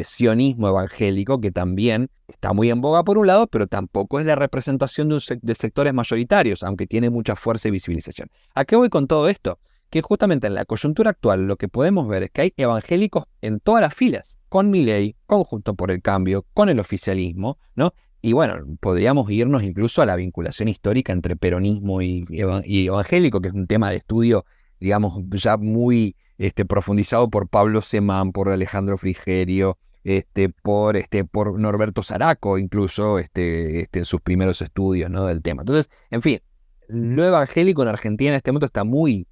sionismo evangélico, que también está muy en boga por un lado, pero tampoco es la representación de sectores mayoritarios, aunque tiene mucha fuerza y visibilización. ¿A qué voy con todo esto? Que justamente en la coyuntura actual lo que podemos ver es que hay evangélicos en todas las filas, con Milei, con Juntos por el Cambio, con el oficialismo, ¿no? Y bueno, podríamos irnos incluso a la vinculación histórica entre peronismo y evangélico, que es un tema de estudio, digamos, ya muy profundizado por Pablo Semán, por Alejandro Frigerio, por Norberto Zaraco, incluso en sus primeros estudios, ¿no? Del tema. Entonces, en fin, lo evangélico en Argentina en este momento está muy,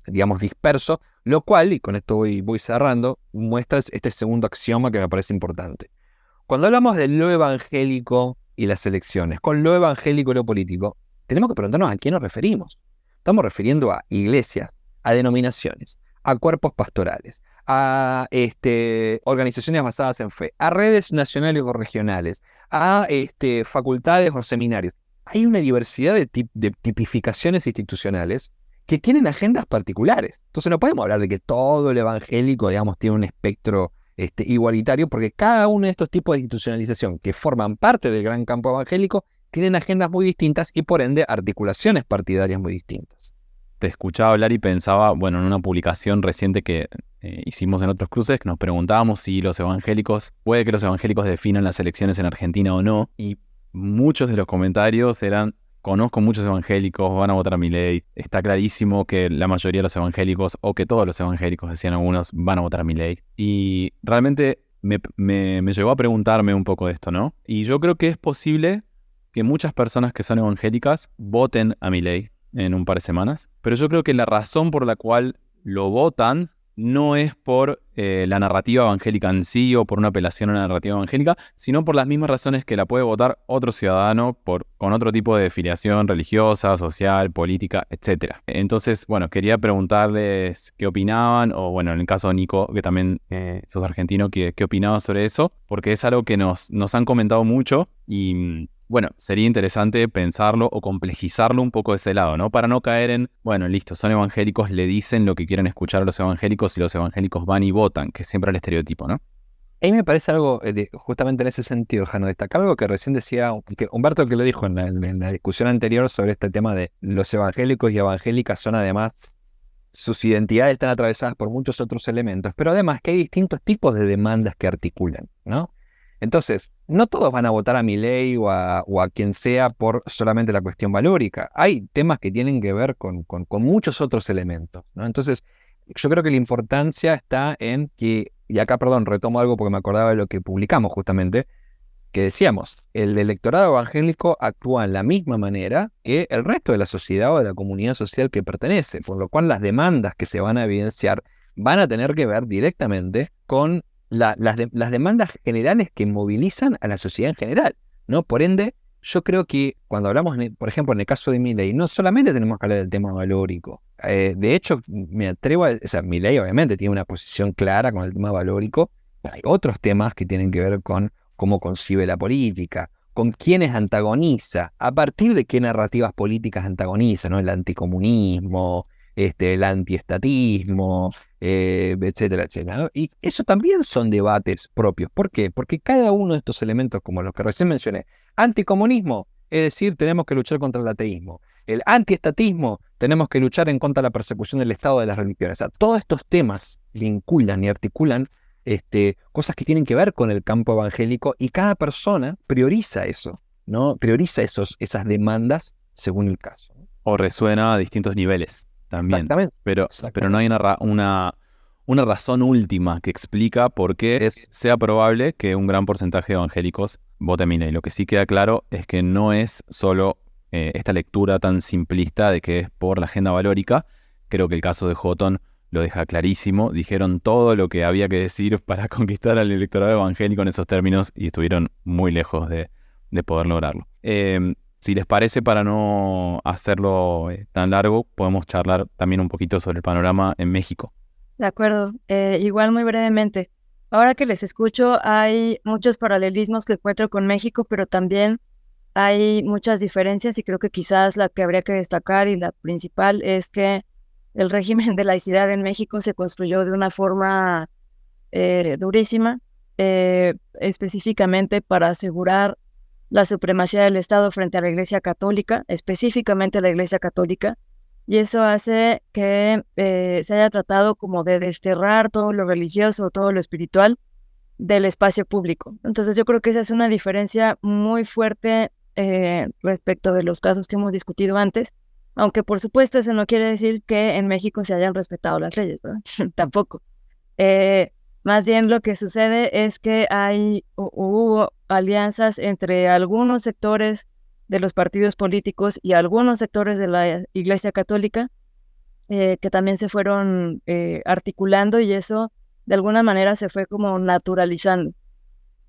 digamos, disperso, lo cual, y con esto voy cerrando, muestra este segundo axioma que me parece importante. Cuando hablamos de lo evangélico y las elecciones, con lo evangélico y lo político, tenemos que preguntarnos a quién nos referimos. Estamos refiriendo a iglesias, a denominaciones, a cuerpos pastorales, a organizaciones basadas en fe, a redes nacionales o regionales, a facultades o seminarios. Hay una diversidad de tipificaciones institucionales que tienen agendas particulares. Entonces no podemos hablar de que todo el evangélico, digamos, tiene un espectro igualitario, porque cada uno de estos tipos de institucionalización que forman parte del gran campo evangélico tienen agendas muy distintas y por ende articulaciones partidarias muy distintas. Te escuchaba hablar y pensaba, bueno, en una publicación reciente que hicimos en Otros Cruces, que nos preguntábamos si puede que los evangélicos definan las elecciones en Argentina o no, y muchos de los comentarios eran: conozco muchos evangélicos, van a votar a Milei, está clarísimo que la mayoría de los evangélicos, o que todos los evangélicos, decían algunos, van a votar a Milei. Y realmente me llegó a preguntarme un poco de esto, ¿no? Y yo creo que es posible que muchas personas que son evangélicas voten a Milei en un par de semanas, pero yo creo que la razón por la cual lo votan no es por la narrativa evangélica en sí o por una apelación a la narrativa evangélica, sino por las mismas razones que la puede votar otro ciudadano con otro tipo de filiación religiosa, social, política, etc. Entonces, bueno, quería preguntarles qué opinaban, o bueno, en el caso de Nico, que también sos argentino, qué opinabas sobre eso, porque es algo que nos han comentado mucho y bueno, sería interesante pensarlo o complejizarlo un poco de ese lado, ¿no? Para no caer en, bueno, listo, son evangélicos, le dicen lo que quieren escuchar a los evangélicos y los evangélicos van y votan, que es siempre el estereotipo, ¿no? A mí me parece algo, justamente en ese sentido, Jano, destacar algo que recién decía, que Humberto que lo dijo en la discusión anterior sobre este tema de los evangélicos y evangélicas son además, sus identidades están atravesadas por muchos otros elementos, pero además que hay distintos tipos de demandas que articulan, ¿no? Entonces, no todos van a votar a Milei o a quien sea por solamente la cuestión valórica. Hay temas que tienen que ver con muchos otros elementos, ¿no? Entonces, yo creo que la importancia está en que, y acá, perdón, retomo algo porque me acordaba de lo que publicamos justamente, que decíamos, el electorado evangélico actúa en la misma manera que el resto de la sociedad o de la comunidad social que pertenece, por lo cual las demandas que se van a evidenciar van a tener que ver directamente con las demandas generales que movilizan a la sociedad en general, ¿no? Por ende, yo creo que cuando hablamos, por ejemplo, en el caso de Milei, no solamente tenemos que hablar del tema valórico. De hecho, me atrevo o sea, Milei obviamente tiene una posición clara con el tema valórico, pero hay otros temas que tienen que ver con cómo concibe la política, con quiénes antagoniza, a partir de qué narrativas políticas antagoniza, ¿no? El anticomunismo, el antiestatismo, etcétera, etcétera, ¿no? Y eso también son debates propios. ¿Por qué? Porque cada uno de estos elementos, como los que recién mencioné, anticomunismo, es decir, tenemos que luchar contra el ateísmo. El antiestatismo, tenemos que luchar en contra de la persecución del Estado de las religiones. O sea, todos estos temas vinculan y articulan cosas que tienen que ver con el campo evangélico, y cada persona prioriza eso, ¿no? Prioriza esas demandas según el caso. O resuena a distintos niveles también. Exactamente. Pero no hay una razón última que explica por qué sea probable que un gran porcentaje de evangélicos vote Milei. Lo que sí queda claro es que no es solo esta lectura tan simplista de que es por la agenda valórica. Creo que el caso de Houghton lo deja clarísimo. Dijeron todo lo que había que decir para conquistar al electorado evangélico en esos términos y estuvieron muy lejos de poder lograrlo. Si les parece, para no hacerlo tan largo, podemos charlar también un poquito sobre el panorama en México. De acuerdo. Igual muy brevemente. Ahora que les escucho, hay muchos paralelismos que encuentro con México, pero también hay muchas diferencias, y creo que quizás la que habría que destacar y la principal es que el régimen de laicidad en México se construyó de una forma durísima, específicamente para asegurar la supremacía del Estado frente a la Iglesia Católica, específicamente la Iglesia Católica, y eso hace que se haya tratado como de desterrar todo lo religioso, todo lo espiritual del espacio público. Entonces yo creo que esa es una diferencia muy fuerte respecto de los casos que hemos discutido antes, aunque por supuesto eso no quiere decir que en México se hayan respetado las leyes, ¿verdad? Tampoco. Más bien lo que sucede es que hubo alianzas entre algunos sectores de los partidos políticos y algunos sectores de la Iglesia Católica que también se fueron articulando, y eso de alguna manera se fue como naturalizando.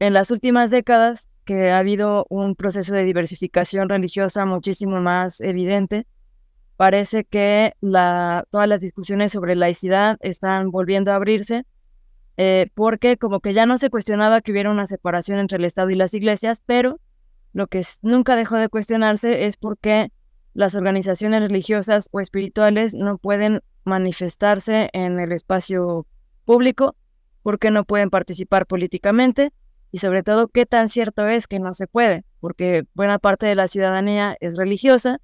En las últimas décadas, que ha habido un proceso de diversificación religiosa muchísimo más evidente, parece que todas las discusiones sobre laicidad están volviendo a abrirse, porque como que ya no se cuestionaba que hubiera una separación entre el Estado y las iglesias, pero lo que nunca dejó de cuestionarse es por qué las organizaciones religiosas o espirituales no pueden manifestarse en el espacio público, por qué no pueden participar políticamente, y sobre todo qué tan cierto es que no se puede, porque buena parte de la ciudadanía es religiosa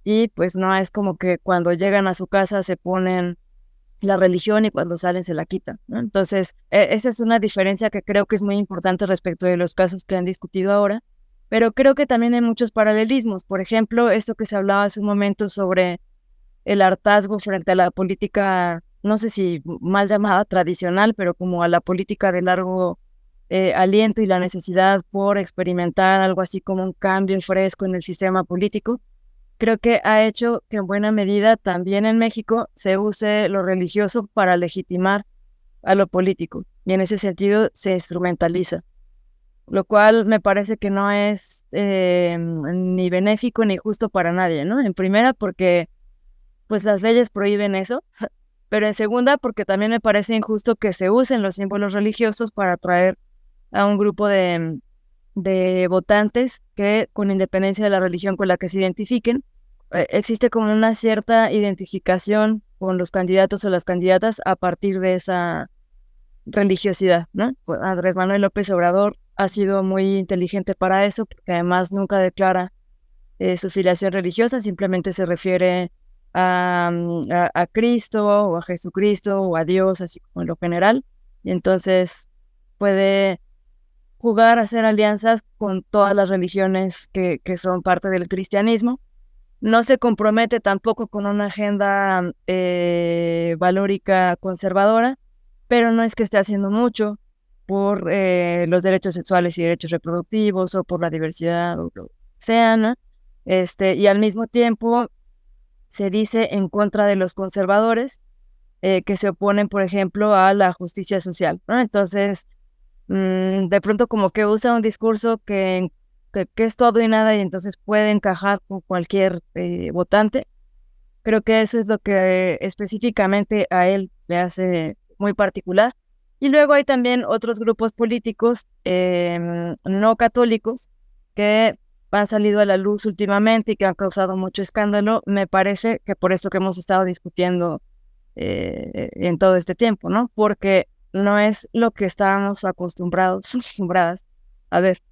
y pues no es como que cuando llegan a su casa se ponen la religión y cuando salen se la quitan, ¿no? Entonces, esa es una diferencia que creo que es muy importante respecto de los casos que han discutido ahora, pero creo que también hay muchos paralelismos. Por ejemplo, esto que se hablaba hace un momento sobre el hartazgo frente a la política, no sé si mal llamada tradicional, pero como a la política de largo aliento y la necesidad por experimentar algo así como un cambio fresco en el sistema político. Creo que ha hecho que en buena medida también en México se use lo religioso para legitimar a lo político, y en ese sentido se instrumentaliza, lo cual me parece que no es ni benéfico ni justo para nadie, ¿no? En primera, porque pues las leyes prohíben eso, pero en segunda, porque también me parece injusto que se usen los símbolos religiosos para atraer a un grupo de votantes que, con independencia de la religión con la que se identifiquen, existe como una cierta identificación con los candidatos o las candidatas a partir de esa religiosidad, ¿no? Pues Andrés Manuel López Obrador ha sido muy inteligente para eso, porque además nunca declara su filiación religiosa, simplemente se refiere a Cristo o a Jesucristo o a Dios, así como en lo general, y entonces puede jugar a hacer alianzas con todas las religiones que son parte del cristianismo. No se compromete tampoco con una agenda valórica conservadora, pero no es que esté haciendo mucho por los derechos sexuales y derechos reproductivos o por la diversidad o lo que sea, ¿no? Y al mismo tiempo se dice en contra de los conservadores que se oponen, por ejemplo, a la justicia social, ¿no? Entonces, de pronto como que usa un discurso que es todo y nada, y entonces puede encajar con cualquier votante. Creo que eso es lo que específicamente a él le hace muy particular. Y luego hay también otros grupos políticos no católicos que han salido a la luz últimamente y que han causado mucho escándalo, me parece que por esto que hemos estado discutiendo en todo este tiempo, ¿no? Porque no es lo que estábamos acostumbradas a ver.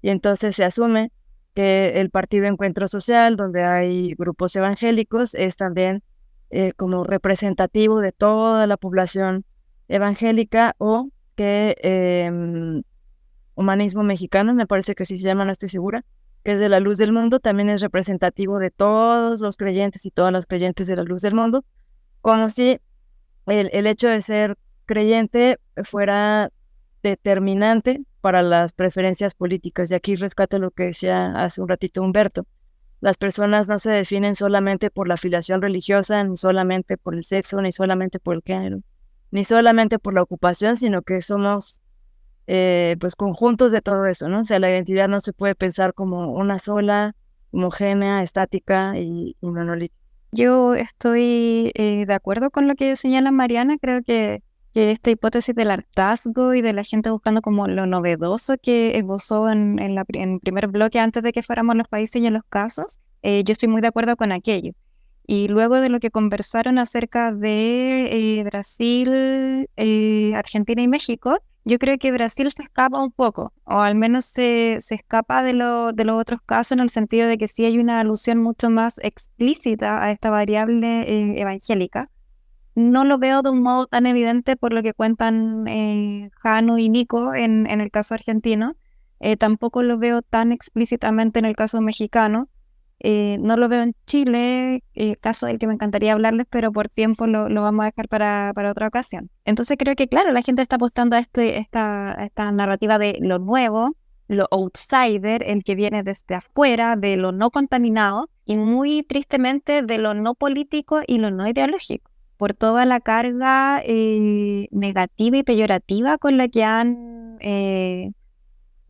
Y entonces se asume que el Partido Encuentro Social, donde hay grupos evangélicos, es también como representativo de toda la población evangélica, o que Humanismo Mexicano, me parece que así se llama, no estoy segura, que es de la luz del mundo, también es representativo de todos los creyentes y todas las creyentes de la luz del mundo, como si el hecho de ser creyente fuera determinante para las preferencias políticas. Y aquí rescato lo que decía hace un ratito Humberto. Las personas no se definen solamente por la afiliación religiosa, ni solamente por el sexo, ni solamente por el género, ni solamente por la ocupación, sino que somos pues conjuntos de todo eso, ¿no? O sea, la identidad no se puede pensar como una sola, homogénea, estática y monolítica. Yo estoy de acuerdo con lo que señala Mariana. Creo que esta hipótesis del hartazgo y de la gente buscando como lo novedoso que esbozó en el primer bloque antes de que fuéramos los países y en los casos, yo estoy muy de acuerdo con aquello. Y luego de lo que conversaron acerca de Brasil, Argentina y México, yo creo que Brasil se escapa un poco, o al menos se escapa de los otros casos, en el sentido de que sí hay una alusión mucho más explícita a esta variable evangélica. No lo veo de un modo tan evidente por lo que cuentan Jano y Nico en el caso argentino. Tampoco lo veo tan explícitamente en el caso mexicano. No lo veo en Chile, caso del que me encantaría hablarles, pero por tiempo lo vamos a dejar para otra ocasión. Entonces creo que, claro, la gente está apostando a esta narrativa de lo nuevo, lo outsider, el que viene desde afuera, de lo no contaminado, y muy tristemente de lo no político y lo no ideológico, por toda la carga negativa y peyorativa con la que han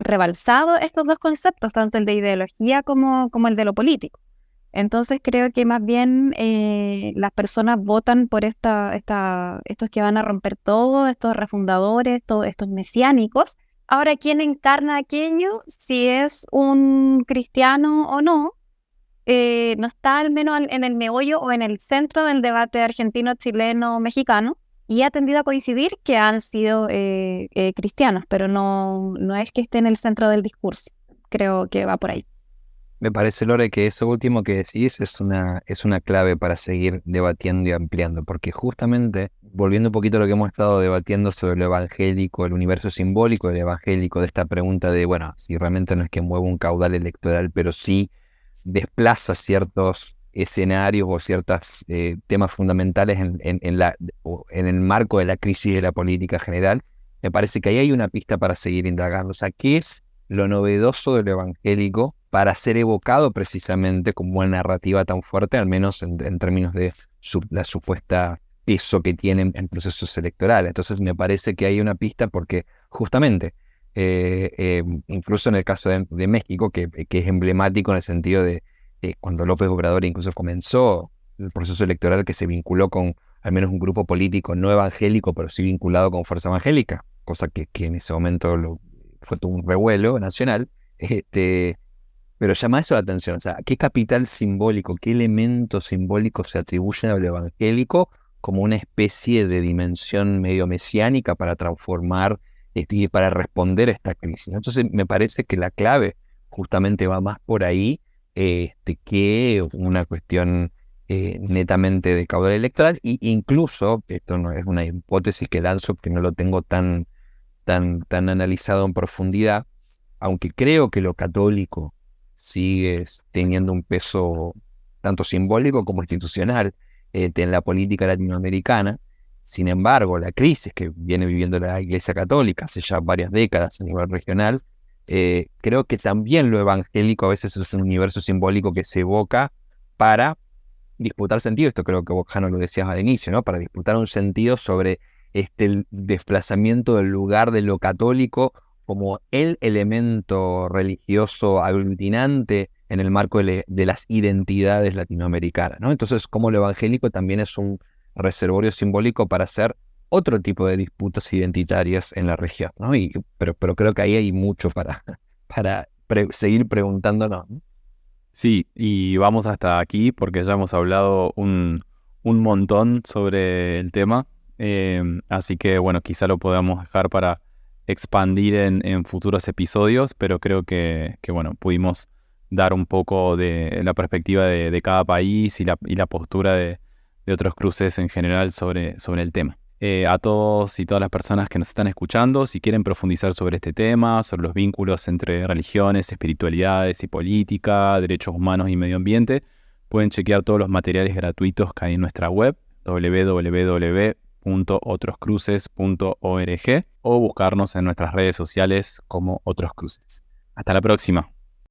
rebalsado estos dos conceptos, tanto el de ideología como el de lo político. Entonces creo que más bien las personas votan por estos que van a romper todo, estos refundadores, estos mesiánicos. Ahora, ¿quién encarna aquello? Si es un cristiano o no, no está al menos en el meollo o en el centro del debate argentino, chileno, mexicano, y ha tendido a coincidir que han sido cristianos, pero no es que esté en el centro del discurso. Creo que va por ahí. Me parece, Lore, que eso último que decís es una clave para seguir debatiendo y ampliando, porque justamente, volviendo un poquito a lo que hemos estado debatiendo sobre lo evangélico, el universo simbólico del evangélico, de esta pregunta de, bueno, si realmente no es que mueva un caudal electoral, pero sí desplaza ciertos escenarios o ciertos temas fundamentales en el marco de la crisis de la política general, me parece que ahí hay una pista para seguir indagando. O sea, ¿qué es lo novedoso del evangélico para ser evocado precisamente como una narrativa tan fuerte, al menos en términos de la supuesta peso que tienen en procesos electorales? Entonces me parece que hay una pista porque justamente incluso en el caso de México, que es emblemático en el sentido de cuando López Obrador incluso comenzó el proceso electoral, que se vinculó con al menos un grupo político no evangélico, pero sí vinculado con Fuerza Evangélica, cosa que en ese momento fue todo un revuelo nacional, pero llama eso la atención. O sea, ¿qué capital simbólico, qué elementos simbólicos se atribuyen al evangélico como una especie de dimensión medio mesiánica para transformar y para responder a esta crisis? Entonces me parece que la clave justamente va más por ahí que una cuestión netamente de caudal electoral, e incluso, esto no es una hipótesis que lanzo porque no lo tengo tan analizado en profundidad, aunque creo que lo católico sigue teniendo un peso tanto simbólico como institucional en la política latinoamericana. Sin embargo, la crisis que viene viviendo la Iglesia Católica hace ya varias décadas a nivel regional, creo que también lo evangélico a veces es un universo simbólico que se evoca para disputar sentido. Esto creo que vos, Jano, lo decías al inicio, ¿no? Para disputar un sentido sobre el desplazamiento del lugar de lo católico como el elemento religioso aglutinante en el marco de las identidades latinoamericanas, ¿no? Entonces, como lo evangélico también es un reservorio simbólico para hacer otro tipo de disputas identitarias en la región, ¿no? Pero creo que ahí hay mucho para seguir preguntándonos, ¿no? Sí, y vamos hasta aquí porque ya hemos hablado un montón sobre el tema. Así que, bueno, quizá lo podamos dejar para expandir en futuros episodios, pero creo que bueno, pudimos dar un poco de la perspectiva de cada país y la postura de otros cruces en general sobre el tema. A todos y todas las personas que nos están escuchando, si quieren profundizar sobre este tema, sobre los vínculos entre religiones, espiritualidades y política, derechos humanos y medio ambiente, pueden chequear todos los materiales gratuitos que hay en nuestra web, www.otroscruces.org, o buscarnos en nuestras redes sociales como Otros Cruces. Hasta la próxima.